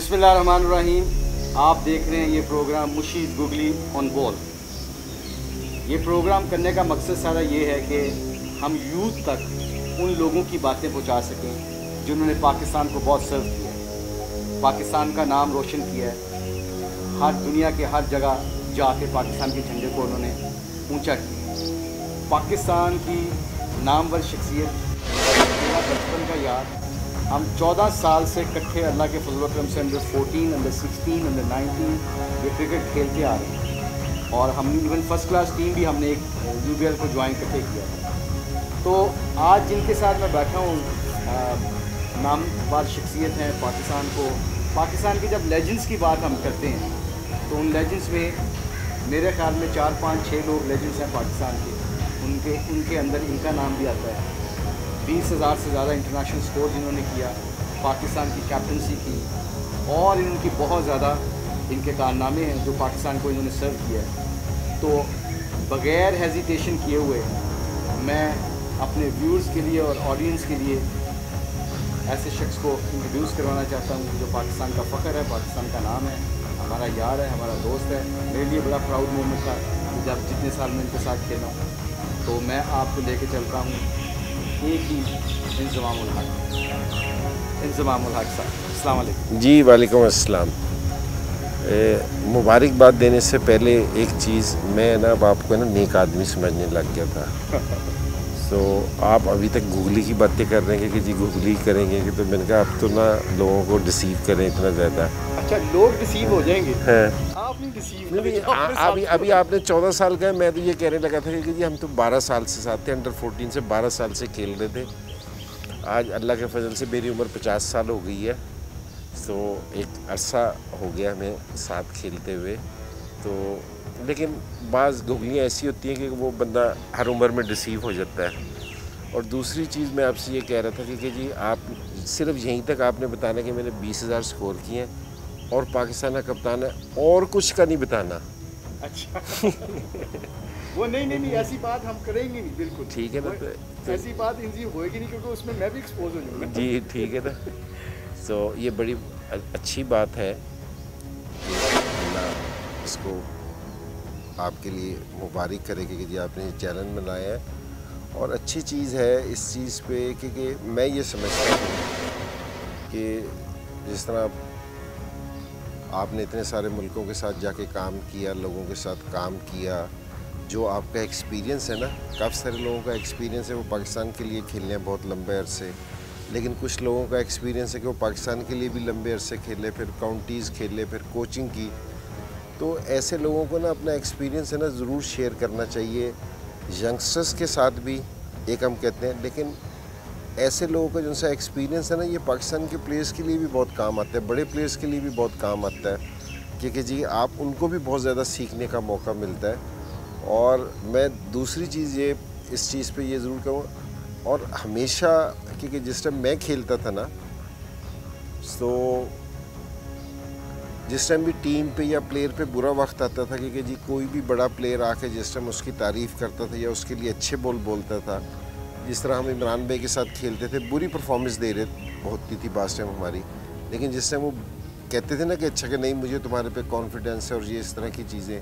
बिस्मिल्लाहिर्रहमानिर्रहीम। आप देख रहे हैं ये प्रोग्राम मुशीद गुगली ऑन बॉल। ये प्रोग्राम करने का मकसद सारा ये है कि हम यूथ तक उन लोगों की बातें पहुंचा सकें जिन्होंने पाकिस्तान को बहुत सर्व किया है, पाकिस्तान का नाम रोशन किया है, हर दुनिया के हर जगह जाके पाकिस्तान के झंडे को उन्होंने ऊंचा किया। पाकिस्तान की नामवर शख्सियत, मेरा बचपन का याद, हम 14 साल से इकट्ठे अल्लाह के फजल करम से अंडर 14, अंडर 16, अंडर 19 ये क्रिकेट खेलते आ रहे हैं और हम इवन फर्स्ट क्लास टीम भी हमने एक UBL को ज्वाइन करके किया। तो आज जिनके साथ मैं बैठा हूँ नामवर शख्सियत हैं पाकिस्तान की जब लेजेंड्स की बात हम करते हैं तो उन लेजेंड्स में मेरे ख्याल में 4, 5, 6 लोग लेजेंड्स हैं पाकिस्तान के। उनके अंदर इनका नाम भी आता है। 20,000 से ज़्यादा इंटरनेशनल स्कोर जिन्होंने किया, पाकिस्तान की कैप्टनसी की और इनकी बहुत ज़्यादा इनके कारनामे हैं जो पाकिस्तान को इन्होंने सर्व किया है। तो बग़ैर हेजिटेशन किए हुए मैं अपने व्यूअर्स के लिए और ऑडियंस के लिए ऐसे शख्स को इंट्रोड्यूस करवाना चाहता हूँ जो पाकिस्तान का फ़ख्र है, पाकिस्तान का नाम है, हमारा यार है, हमारा दोस्त है। मेरे लिए बड़ा प्राउड मोमेंट था जब जितने साल मैं इनके साथ खेला हूँ। तो मैं आपको लेके चलता हूँ एक ही इंज़मामुल हक साहब। अस्सलाम वालेकुम। जी वालेकुम अस्सलाम। मुबारकबाद देने से पहले एक चीज़, मैं ना अब आपको ना नेक आदमी समझने लग गया था। तो आप अभी तक गूगली की बातें कर रहे हैं कि जी गूगली करेंगे कि, तो मैंने कहा अब तो ना लोगों को डिसीव करें इतना ज़्यादा। अच्छा, लोग डिसीव हो जाएंगे? हैं आप नहीं डिसीव। अभी आपने 14 साल का है, मैं तो ये कहने लगा था कि जी हम तो 12 साल से साथ थे, अंडर 14 से 12 साल से खेल रहे थे। आज अल्लाह के फजल से मेरी उम्र 50 साल हो गई है, तो एक अरसा हो गया हमें साथ खेलते हुए। तो लेकिन बाज़ गुगलियाँ ऐसी होती हैं कि वो बंदा हर उम्र में डिसीव हो जाता है। और दूसरी चीज़ मैं आपसे ये कह रहा था कि जी आप सिर्फ यहीं तक आपने बताना कि मैंने 20,000 स्कोर किए हैं और पाकिस्तान का कप्तान है, और कुछ का नहीं बताना। अच्छा वो नहीं ऐसी बात हम करेंगे नहीं, बिल्कुल ठीक है ना। तो ऐसी बात इनजी होएगी नहीं क्योंकि उसमें मैं भी एक्सपोज हो जाऊंगा। जी ठीक है ना। तो ये बड़ी अच्छी बात है कि अल्लाह इसको आपके लिए मुबारक करेगी कि जी आपने ये चैलेंज बनाया है। और अच्छी चीज़ है इस चीज़ पे कि मैं ये समझता हूँ कि जिस तरह आपने इतने सारे मुल्कों के साथ जाके काम किया, लोगों के साथ काम किया, जो आपका एक्सपीरियंस है ना, काफ़ी सारे लोगों का एक्सपीरियंस है वो पाकिस्तान के लिए खेले हैं बहुत लंबे अरसे, लेकिन कुछ लोगों का एक्सपीरियंस है कि वो पाकिस्तान के लिए भी लंबे अरसे खेले, फिर काउंटीज़ खेले, फिर कोचिंग की। तो ऐसे लोगों को ना अपना एक्सपीरियंस है ना ज़रूर शेयर करना चाहिए, यंगस्टर्स के साथ भी एक हम कहते हैं, लेकिन ऐसे लोगों का जो सा एक्सपीरियंस है ना, ये पाकिस्तान के प्लेयर्स के लिए भी बहुत काम आता है, बड़े प्लेयर्स के लिए भी बहुत काम आता है, क्योंकि जी आप उनको भी बहुत ज़्यादा सीखने का मौका मिलता है। और मैं दूसरी चीज़ ये इस चीज़ पे ये ज़रूर कहूँ, और हमेशा क्योंकि जिस टाइम मैं खेलता था ना, तो जिस टाइम भी टीम पे या प्लेयर पे बुरा वक्त आता था क्योंकि जी कोई भी बड़ा प्लेयर आके जिस टाइम उसकी तारीफ़ करता था या उसके लिए अच्छे बोल बोलता था, जिस तरह हम इमरान भाई के साथ खेलते थे, बुरी परफॉर्मेंस दे रहे होती थी बास टाइम हमारी, लेकिन जिस टाइम वो कहते थे ना कि अच्छा कि नहीं मुझे तुम्हारे पे कॉन्फिडेंस है और ये इस तरह की चीज़ें,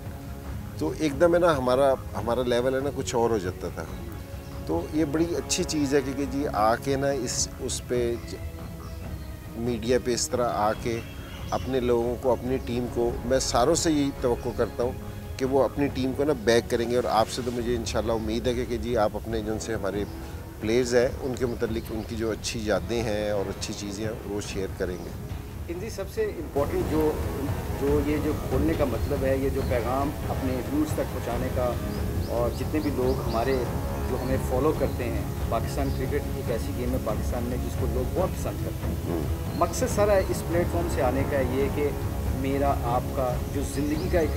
तो एकदम है ना हमारा लेवल है ना कुछ और हो जाता था। तो ये बड़ी अच्छी चीज़ है क्योंकि जी आके ना उस पर मीडिया पे इस तरह आके अपने लोगों को, अपनी टीम को, मैं सारों से यही तवक्को करता हूँ कि वो अपनी टीम को ना बैक करेंगे। और आपसे तो मुझे इंशाल्लाह उम्मीद है कि जी आप अपने जिनसे हमारे प्लेयर्स हैं उनके मुतालिक उनकी जो अच्छी यादें हैं और अच्छी चीज़ें हैं वो शेयर करेंगे। इनकी सबसे इम्पोर्टेंट जो खोलने का मतलब है, ये जो पैगाम अपने व्यूअर्स तक पहुँचाने का, और जितने भी लोग हमारे जो हमें फॉलो करते हैं, पाकिस्तान क्रिकेट एक ऐसी गेम है पाकिस्तान में जिसको लोग बहुत पसंद करते हैं। मकसद सारा इस प्लेटफॉर्म से आने का ये कि मेरा आपका जो ज़िंदगी का एक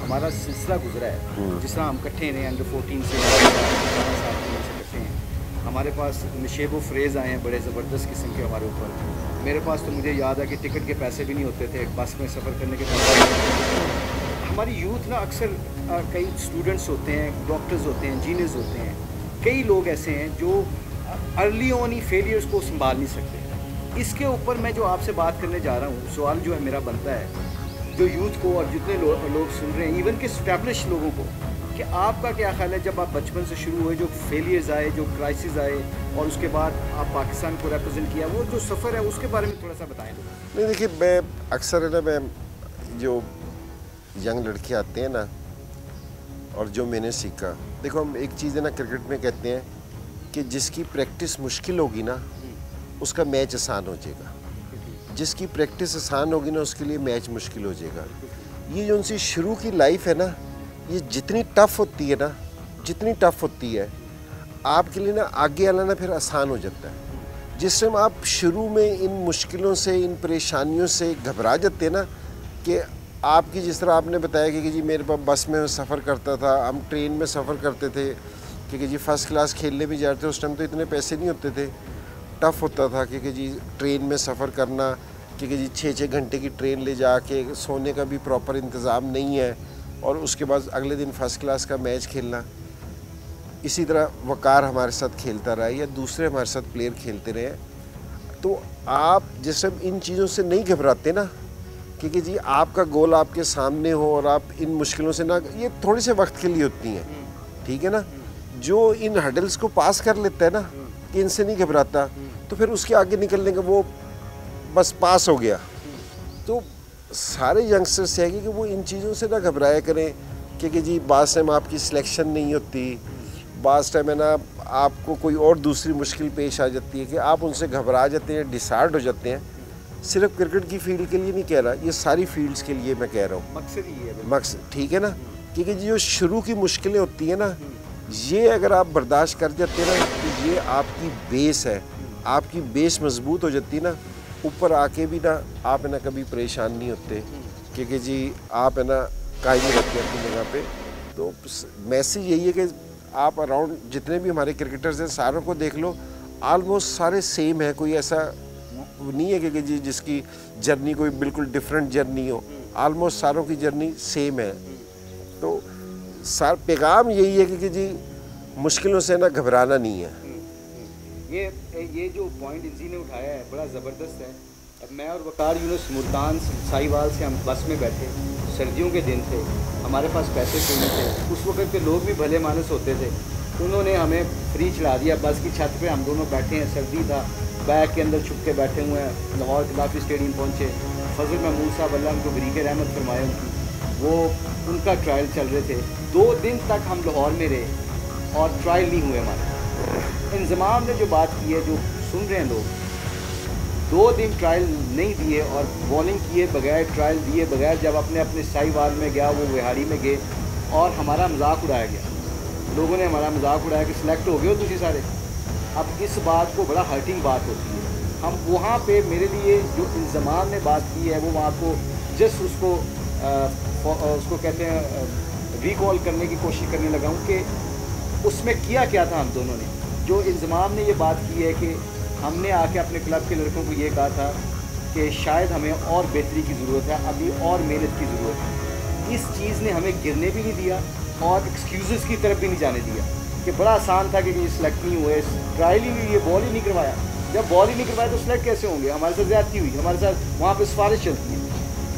हमारा सिलसिला गुजरा है, जिस तरह हम इकट्ठे रहे अंडर 14 से 12 साल से इकट्ठे हैं, हमारे पास नशेब व फ्रेज़ आए हैं बड़े ज़बरदस्त किस्म के हमारे ऊपर। मेरे पास तो मुझे याद है कि टिकट के पैसे भी नहीं होते थे, बस में सफ़र करने के पैसे। हमारी यूथ ना अक्सर कई स्टूडेंट्स होते हैं, डॉक्टर्स होते हैं, इंजीनियर्स होते हैं, कई लोग ऐसे हैं जो अर्ली ऑन ही फेलियर्स को संभाल नहीं सकते। इसके ऊपर मैं जो आपसे बात करने जा रहा हूँ, सवाल जो है मेरा बनता है, जो यूथ को और जितने लोग सुन रहे हैं, इवन के स्टैब्लिश लोगों को, कि आपका क्या ख्याल है जब आप बचपन से शुरू हुए, जो फेलियर्स आए, जो क्राइसिस आए, और उसके बाद आप पाकिस्तान को रिप्रेजेंट किया, वो जो सफ़र है उसके बारे में थोड़ा सा बताएं। नहीं, देखिए, मैं अक्सर है ना, मैं जो यंग लड़के आते हैं ना, और जो मैंने सीखा, देखो, हम एक चीज़ है ना क्रिकेट में कहते हैं कि जिसकी प्रैक्टिस मुश्किल होगी ना उसका मैच आसान हो जाएगा, जिसकी प्रैक्टिस आसान होगी ना उसके लिए मैच मुश्किल हो जाएगा। ये जो उनकी शुरू की लाइफ है ना, ये जितनी टफ़ होती है ना, जितनी टफ़ होती है आपके लिए ना, आगे आना ना फिर आसान हो जाता है। जिस टाइम आप शुरू में इन मुश्किलों से, इन परेशानियों से घबरा जाते हैं ना, कि आपकी, जिस तरह आपने बताया कि जी मेरे पास बस में सफ़र करता था, हम ट्रेन में सफ़र करते थे, क्योंकि जी फ़र्स्ट क्लास खेलने भी जाते थे, उस टाइम तो इतने पैसे नहीं होते थे, टफ़ होता था, क्योंकि जी ट्रेन में सफ़र करना, क्योंकि जी 6-6 घंटे की ट्रेन ले जाके सोने का भी प्रॉपर इंतज़ाम नहीं है, और उसके बाद अगले दिन फ़र्स्ट क्लास का मैच खेलना। इसी तरह वकार हमारे साथ खेलता रहा या दूसरे हमारे साथ प्लेयर खेलते रहे। तो आप जिस टाइम इन चीज़ों से नहीं घबराते ना, क्योंकि जी आपका गोल आपके सामने हो और आप इन मुश्किलों से ना, ये थोड़े से वक्त के लिए होती हैं, ठीक है ना। जो इन हडल्स को पास कर लेता है ना, कि इनसे नहीं घबराता, तो फिर उसके आगे निकलने का वो बस पास हो गया। तो सारे यंगस्टर्स है कि वो इन चीज़ों से ना घबराया करें, क्योंकि जी बास टाइम आपकी सिलेक्शन नहीं होती, बास टाइम है ना आपको कोई और दूसरी मुश्किल पेश आ जाती है कि आप उनसे घबरा जाते हैं, डिसार्ड हो जाते हैं। सिर्फ क्रिकेट की फील्ड के लिए नहीं कह रहा, ये सारी फील्ड्स के लिए मैं कह रहा हूँ, मकसद ही है, मकसद, ठीक है ना। क्योंकि जो शुरू की मुश्किलें होती हैं ना, ये अगर आप बर्दाश्त कर जाते हैं ना, तो ये आपकी बेस है, आपकी बेस मजबूत हो जाती है ना, ऊपर आके भी ना आप है ना कभी परेशान नहीं होते, क्योंकि जी आप है ना कायम रहते हैं अपनी जगह पे। तो मैसेज यही है कि आप अराउंड जितने भी हमारे क्रिकेटर्स हैं सारों को देख लो, ऑलमोस्ट सारे सेम है, कोई ऐसा नहीं है कि जी जिसकी जर्नी कोई बिल्कुल डिफरेंट जर्नी हो, ऑलमोस्ट सारों की जर्नी सेम है। तो पैगाम यही है कि जी मुश्किलों से ना घबराना नहीं है। ये जो पॉइंट इजी ने उठाया है बड़ा ज़बरदस्त है। अब मैं और वकार यूनुस मुल्तान साहिवाल से हम बस में बैठे, सर्दियों के दिन थे, हमारे पास पैसे नहीं थे, उस वक्त के लोग भी भले मानस होते थे, उन्होंने हमें फ्री चला दिया। बस की छत पे हम दोनों बैठे हैं, सर्दी था, बैग के अंदर छुप के बैठे हुए हैं। लाहौर खिलाफी स्टेडियम पहुँचे, फजल महमूद साहब अल्लाह उनको बरीक रहमत फरमाए उनकी, वो उनका ट्रायल चल रहे थे। 2 दिन तक हम लाहौर में रहे और ट्रायल नहीं हुए हमारे। इंजमाम ने जो बात की है, जो सुन रहे हैं लोग, 2 दिन ट्रायल नहीं दिए और बॉलिंग किए बगैर, ट्रायल दिए बगैर जब अपने साहिवाल में गया, वो विहाड़ी में गए और हमारा मजाक उड़ाया गया। लोगों ने हमारा मजाक उड़ाया कि सिलेक्ट हो गए हो तुझे सारे। अब इस बात को बड़ा हर्टिंग बात होती है। हम वहाँ पे, मेरे लिए जो इंजमाम ने बात की है, वो वहाँ को जस्ट उसको कहते हैं रिकॉल करने की कोशिश करने लगा हूँ कि उसमें किया क्या था हम दोनों ने। जो इंजमाम ने ये बात की है कि हमने आके अपने क्लब के लड़कों को ये कहा था कि शायद हमें और बेहतरी की ज़रूरत है, अभी और मेहनत की ज़रूरत है। इस चीज़ ने हमें गिरने भी नहीं दिया और एक्सक्यूज़ की तरफ भी नहीं जाने दिया कि बड़ा आसान था कि सिलेक्ट नहीं हुए, ट्रायल ही नहीं लिए, बॉल ही नहीं करवाया। जब बॉल ही नहीं करवाया तो सिलेक्ट कैसे होंगे? हमारे साथ ज़्यादती हुई, हमारे साथ वहाँ पर सिफारिश चलती है।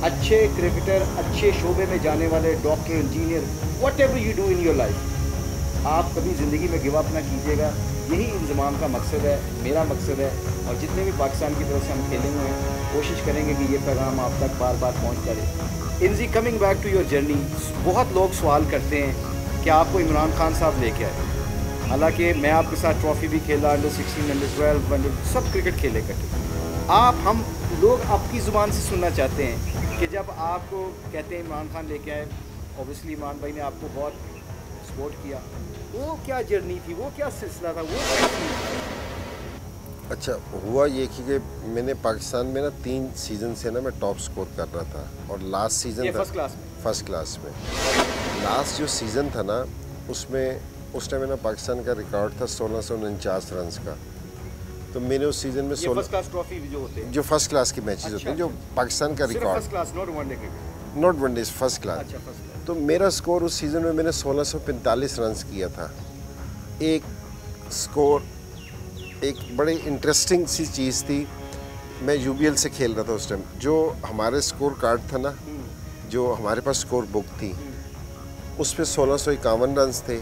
अच्छे क्रिकेटर, अच्छे शोबे में जाने वाले, doctor, engineer, what ever you do in your life, आप कभी ज़िंदगी में गिव अप ना कीजिएगा। यही इंजमाम का मकसद है, मेरा मकसद है, और जितने भी पाकिस्तान की तरफ से हम खेले हुए हैं कोशिश करेंगे कि ये पैगाम आप तक बार बार पहुँचता रहे। इनजी, coming back to your journey, बहुत लोग सवाल करते हैं कि आपको इमरान खान साहब लेके आए। हालांकि मैं आपके साथ ट्रॉफ़ी भी खेला, अंडर 16, अंडर 12, सब क्रिकेट खेले करते। हम लोग आपकी ज़ुबान से सुनना चाहते हैं कि जब आपको कहते हैं इमरान खान लेके आए, ऑब्वियसली इमरान भाई ने आपको बहुत सपोर्ट किया, वो क्या जर्नी थी, वो क्या सिलसिला था, वो क्या थी? अच्छा, हुआ ये कि मैंने पाकिस्तान में ना 3 सीज़न से ना मैं टॉप स्कोर कर रहा था, और लास्ट सीज़न था फर्स्ट क्लास में। लास्ट जो सीज़न था ना, उसमें उस टाइम ना पाकिस्तान का रिकॉर्ड था 1649 रन का। तो मैंने उस सीज़न में फर्स्ट क्लास ट्रॉफी जो होते हैं, जो फर्स्ट क्लास के मैचेस होते हैं, जो पाकिस्तान का record, first class, not one day cricket, not one day, first class. तो मेरा स्कोर उस सीज़न में मैंने 1645 रन किया था। एक स्कोर, एक बड़े इंटरेस्टिंग सी चीज़ थी, मैं यूबीएल से खेल रहा था उस टाइम। जो हमारे स्कोर कार्ड था ना, जो हमारे पास स्कोर बुक थी, उस पे 1651 रन थे,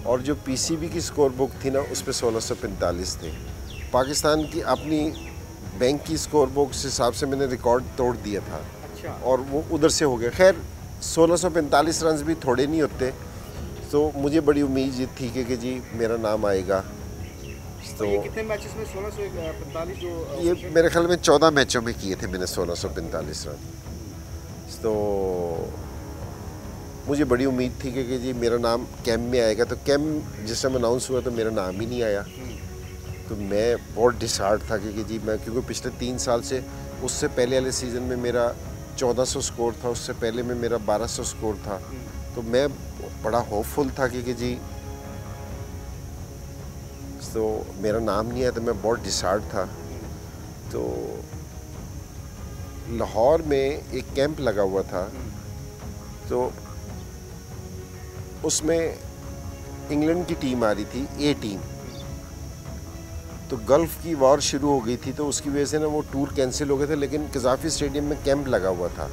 और जो पीसीबी की स्कोर बुक थी ना, उस पे 1645 थे। पाकिस्तान की अपनी बैंक की स्कोर बुक के हिसाब से मैंने रिकॉर्ड तोड़ दिया था। अच्छा। और वो उधर से हो गया। खैर 1645 रन भी थोड़े नहीं होते, तो मुझे बड़ी उम्मीद थी कि जी मेरा नाम आएगा। तो ये कितने मैचेस में 1645 जो ये मेरे ख्याल में 14 मैचों में किए थे मैंने 1645 रन। तो मुझे बड़ी उम्मीद थी कि जी मेरा नाम कैम्प में आएगा। तो कैम्प जिस टाइम अनाउंस हुआ तो मेरा नाम ही नहीं आया। तो मैं बहुत डिसहार्ट था कि जी मैं, क्योंकि पिछले 3 साल से, उससे पहले वाले सीज़न में मेरा 1400 स्कोर था, उससे पहले में मेरा 1200 स्कोर था। तो मैं बड़ा होपफुल था कि जी, तो मेरा नाम नहीं आया, तो मैं बहुत डिसहार्ट था। तो लाहौर में एक कैंप लगा हुआ था, तो उसमें इंग्लैंड की टीम आ रही थी, ए टीम। तो गल्फ़ की वॉर शुरू हो गई थी, तो उसकी वजह से ना वो टूर कैंसिल हो गए थे, लेकिन कज़ाफ़ी स्टेडियम में कैंप लगा हुआ था।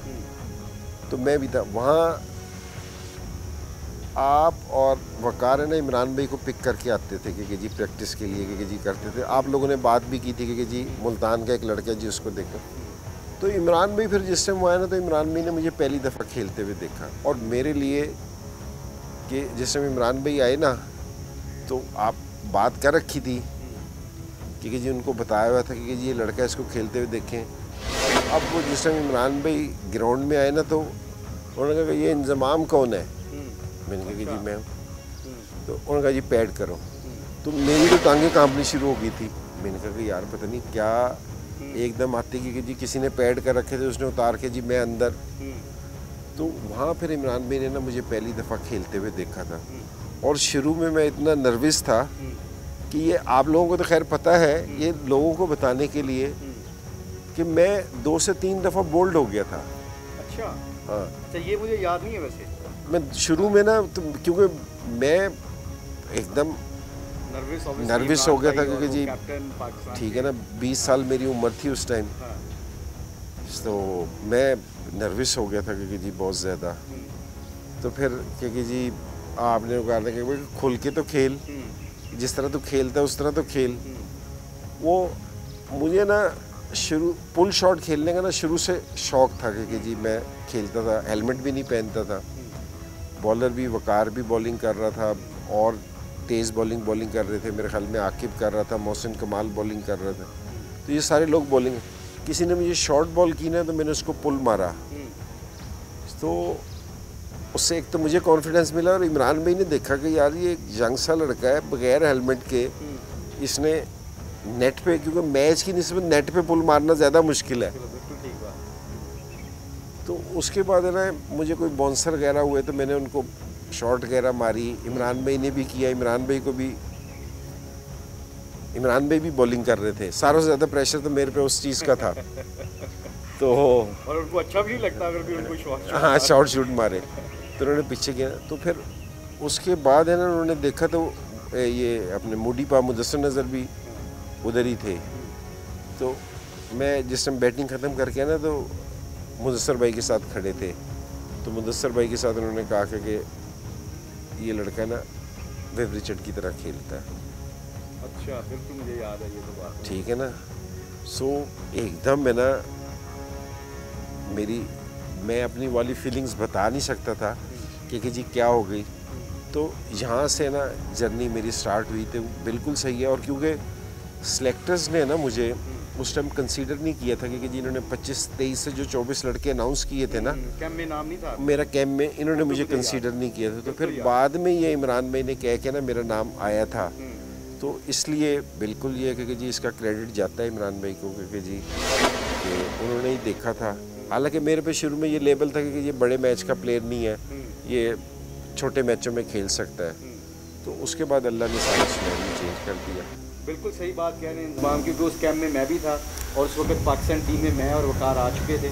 तो मैं भी था वहाँ। आप और वकार है ना, इमरान भाई को पिक करके आते थे कि जी प्रैक्टिस के लिए, कि जी करते थे। आप लोगों ने बात भी की थी कि जी मुल्तान का एक लड़का है जी, उसको देखो। तो इमरान भाई फिर जिस टाइम वो आया ना, तो इमरान भाई ने मुझे पहली दफ़ा खेलते हुए देखा। और मेरे लिए कि जिस टाइम इमरान भाई आए ना, तो आप बात कर रखी थी कि जी उनको बताया हुआ था कि जी ये लड़का, इसको खेलते हुए देखें। अब वो जिस टाइम इमरान भाई ग्राउंड में आए ना, तो उन्होंने कहा कि ये इंजमाम कौन है। मैंने कहा कि जी मैं हूँ। तो उन्होंने कहा जी पैड करो। तो मेरी तो टांगें कांपनी शुरू हो गई थी। मैंने कहा कि यार पता नहीं क्या एकदम आती कि जी किसी ने पैड कर रखे थे, उसने उतार के जी मैं अंदर। तो वहाँ फिर इमरान भाई ने ना मुझे पहली दफ़ा खेलते हुए देखा था। और शुरू में मैं इतना नर्वस था कि ये आप लोगों को तो खैर पता है, ये लोगों को बताने के लिए कि मैं 2 से 3 दफ़ा बोल्ड हो गया था। अच्छा। हाँ, तो ये मुझे याद नहीं है वैसे। मैं शुरू में ना, तो क्योंकि मैं एकदम नर्वस हो गया था, क्योंकि जी ठीक है ना, 20 साल मेरी उम्र थी उस टाइम। तो मैं नर्वस हो गया था क्योंकि जी बहुत ज़्यादा। तो फिर क्योंकि जी आपने कहा था कि खुल के तो खेल, जिस तरह तू खेलता है उस तरह तो खेल। वो मुझे ना शुरू पुल शॉट खेलने का ना शुरू से शौक़ था कि जी मैं खेलता था, हेलमेट भी नहीं पहनता था। बॉलर भी, वकार भी बॉलिंग कर रहा था, और तेज़ बॉलिंग कर रहे थे। मेरे ख्याल में आकिब कर रहा था, मोहसिन कमाल बॉलिंग कर रहा था। तो ये सारे लोग बॉलिंग, किसी ने मुझे शॉर्ट बॉल की ना, तो मैंने उसको पुल मारा। तो उससे एक तो मुझे कॉन्फिडेंस मिला, और इमरान भाई ने देखा कि यार ये एक यंग सा लड़का है, बगैर हेलमेट के इसने नेट पे, क्योंकि मैच की निस्बत नेट पे पुल मारना ज़्यादा मुश्किल है। तो उसके बाद है ना, मुझे कोई बाउंसर वगैरह हुए तो मैंने उनको शॉट वगैरह मारी। इमरान भाई ने भी किया। इमरान भाई भी बॉलिंग कर रहे थे। सारों से ज़्यादा प्रेशर तो मेरे पे उस चीज़ का था। तो और उनको अच्छा भी नहीं लगता अगर भी उनको शॉट, हाँ, शॉट शूट मारे। तो उन्होंने पीछे किया। तो फिर उसके बाद है ना, उन्होंने देखा तो ये अपने मूडी पा मुदस्सिर नज़र भी उधर ही थे। तो मैं जिस टाइम बैटिंग ख़त्म करके आया ना, तो मुदस्सिर भाई के साथ खड़े थे। तो मुदस्सिर भाई के साथ उन्होंने कहा कि ये लड़का ना वेव रिचर्ड की तरह खेलता है। अच्छा, बिल्कुल मुझे याद है ये तो बात। ठीक है ना। सो एकदम मैं ना, मैं अपनी वाली फीलिंग्स बता नहीं सकता था कि जी क्या हो गई। तो यहाँ से ना जर्नी मेरी स्टार्ट हुई थी। बिल्कुल सही है। और क्योंकि सिलेक्टर्स ने ना मुझे उस टाइम कंसीडर नहीं किया था कि जी इन्होंने 25-23 से जो 24 लड़के अनाउंस किए थे ना, कैंप में नाम नहीं था मेरा, कैंप में इन्होंने मुझे कंसीडर नहीं किया था। तो फिर बाद में ये इमरान भाई ने कह के ना मेरा नाम आया था। तो इसलिए बिल्कुल ये कि जी इसका क्रेडिट जाता है इमरान भाई को, क्योंकि जी उन्होंने ही देखा था। हालांकि मेरे पे शुरू में ये लेबल था कि ये बड़े मैच का प्लेयर नहीं है, ये छोटे मैचों में खेल सकता है। तो उसके बाद अल्लाह ने सारा सिनेरियो चेंज कर दिया। बिल्कुल सही बात कह रहे हैं इंतजाम, क्योंकि उस कैंप में मैं भी था और उस वक्त पाकिस्तान टीम में मैं और वकार आ चुके थे।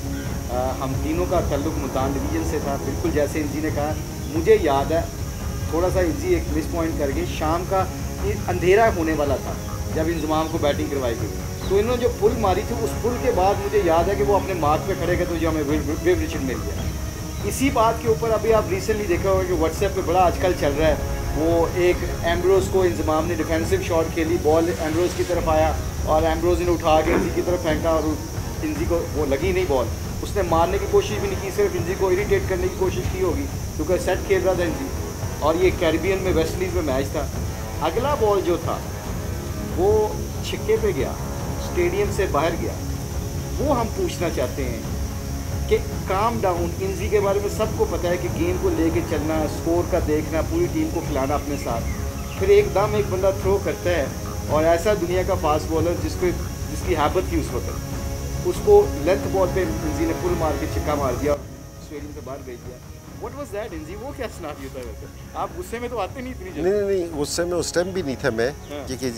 हम तीनों का ताल्लुक मुल्तान डिवीज़न से था। बिल्कुल जैसे इंजी ने कहा, मुझे याद है थोड़ा सा इंजी एक मिस पॉइंट करके शाम का अंधेरा होने वाला था जब इंजमाम को बैटिंग करवाई गई। तो इन्होंने जो पुल मारी थी, उस पुल के बाद मुझे याद है कि वो अपने मार्क पे खड़े गए तो जो हमें विव रिचर्ड मिल गया। इसी बात के ऊपर अभी आप रिसेंटली देखा होगा कि व्हाट्सएप पे बड़ा आजकल चल रहा है, वो एक एम्ब्रोज को इंजमाम ने डिफेंसिव शॉट खेली, बॉल एम्ब्रोज की तरफ आया और एम्ब्रोज ने उठा के इंजी की तरफ फेंका और इंजी को वो लगी नहीं बॉल, उसने मारने की कोशिश भी नहीं की, सिर्फ इंजी को इरिटेट करने की कोशिश की होगी क्योंकि सेट खेल रहा था इंजी, और ये कैरिबियन में वेस्ट इंडीज़ में मैच था। अगला बॉल जो था वो छिक्के पे गया, स्टेडियम से बाहर गया। वो हम पूछना चाहते हैं कि काम डाउन, इंजी के बारे में सबको पता है कि गेम को लेके चलना, स्कोर का देखना, पूरी टीम को खिलाना अपने साथ, फिर एकदम एक बंदा थ्रो करता है और ऐसा दुनिया का फास्ट बॉलर जिसकी हैबिट थी उस वक्त, उसको लेंथ बॉल पे इंजी ने पुल मार के छिक्का मार दिया और स्टेडियम से बाहर भेज दिया। व्हाट वाज दैट इंजी? वो क्या सिनेरियो था वैसे? आप गुस्से में तो आते नहीं इतनी जल्दी। नहीं, गुस्से में उस टाइम भी नहीं था मैं, क्योंकि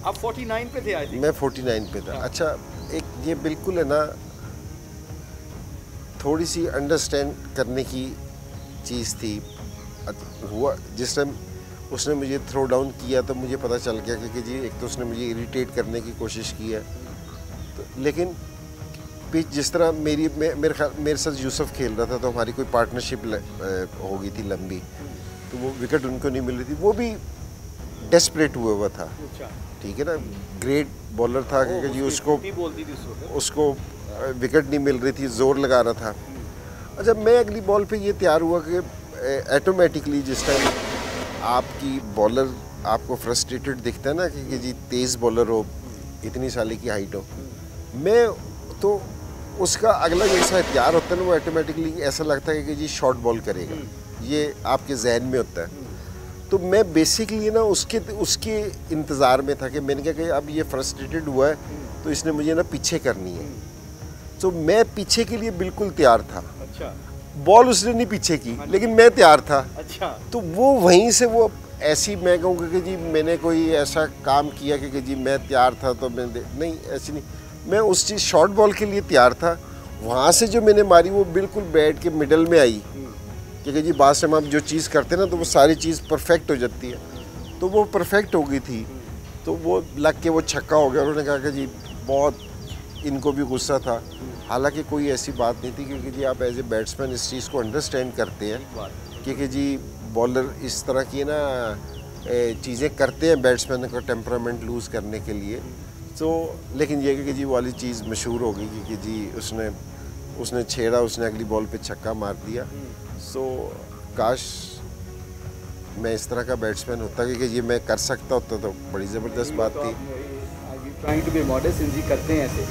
आप 49 पे थे आई थिंक। मैं 49 पे था। अच्छा, एक ये बिल्कुल है ना, थोड़ी सी अंडरस्टैंड करने की चीज़ थी। हुआ जिस टाइम उसने मुझे थ्रो डाउन किया तो मुझे पता चल गया कि जी एक तो उसने मुझे इरिटेट करने की कोशिश की है, तो लेकिन पिच जिस तरह मेरे साथ यूसुफ खेल रहा था तो हमारी कोई पार्टनरशिप हो गई थी लंबी, तो वो विकेट उनको नहीं मिल रही थी, वो भी डेस्परेट हुआ था। ठीक है ना, ग्रेट बॉलर था क्योंकि जी उसको विकेट नहीं मिल रही थी, जोर लगा रहा था। अच्छा, मैं अगली बॉल पे ये तैयार हुआ कि ऑटोमेटिकली जिस टाइम आपकी बॉलर आपको फ्रस्ट्रेटेड दिखता है ना कि जी तेज़ बॉलर हो, इतनी साल की हाइट हो, मैं तो उसका अगला जैसा तैयार होता है ना, वो ऑटोमेटिकली ऐसा लगता है कि जी शॉर्ट बॉल करेगा, ये आपके जहन में होता है। तो मैं बेसिकली ना उसके इंतज़ार में था कि मैंने कहा कि अब ये फ्रस्ट्रेटेड हुआ है तो इसने मुझे ना पीछे करनी है, तो मैं पीछे के लिए बिल्कुल तैयार था। अच्छा। बॉल उसने नहीं पीछे की लेकिन मैं तैयार था। अच्छा। तो वो वहीं से वो ऐसी, मैं कहूँगा कि जी मैंने कोई ऐसा काम किया कि जी मैं तैयार था तो मैं नहीं, ऐसी नहीं, मैं उस चीज़ शॉर्ट बॉल के लिए तैयार था। वहाँ से जो मैंने मारी वो बिल्कुल बैट के मिडल में आई, क्योंकि जी बाद से हम जो चीज़ करते हैं ना तो वो सारी चीज़ परफेक्ट हो जाती है, तो वो परफेक्ट हो गई थी, तो वो लग के वो छक्का हो गया। उन्होंने कहा कि जी बहुत इनको भी गुस्सा था, हालांकि कोई ऐसी बात नहीं थी क्योंकि जी आप एज ए बैट्समैन इस चीज़ को अंडरस्टैंड करते हैं क्योंकि जी बॉलर इस तरह की ना चीज़ें करते हैं बैट्समैन का टेम्परामेंट लूज़ करने के लिए। तो लेकिन ये कि जी वाली चीज़ मशहूर हो गई कि जी उसने छेड़ा, उसने अगली बॉल पे छक्का मार दिया। सो काश मैं इस तरह का बैट्समैन होता कि ये मैं कर सकता होता तो बड़ी ज़बरदस्त बात थी। ट्राइंग टू बी मॉडेस्ट, इंजी करते हैं ऐसे।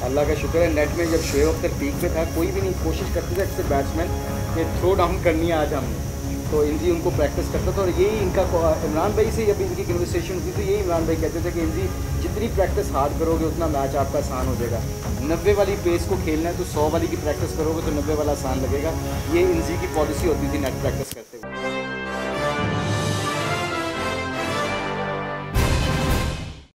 अल्लाह का शुक्र है नेट में जब शोएब अख्तर पीक पे था कोई भी नहीं कोशिश करते थे ऐसे बैट्समैन कि थ्रो डाउन करनी है आज हमने, तो इंजी उनको प्रैक्टिस करता था। और यही इनका इमरान भाई से जब इनकी कन्वर्सेशन हुई तो यही इमरान भाई कहते थे कि इंजी जितनी प्रैक्टिस हार्ड करोगे उतना मैच आपका आसान हो जाएगा। 90 वाली पेस को खेलना है तो 100 वाली की प्रैक्टिस करोगे तो 90 वाला आसान लगेगा। ये इंजी की पॉलिसी होती थी नेट प्रैक्टिस करते हुए।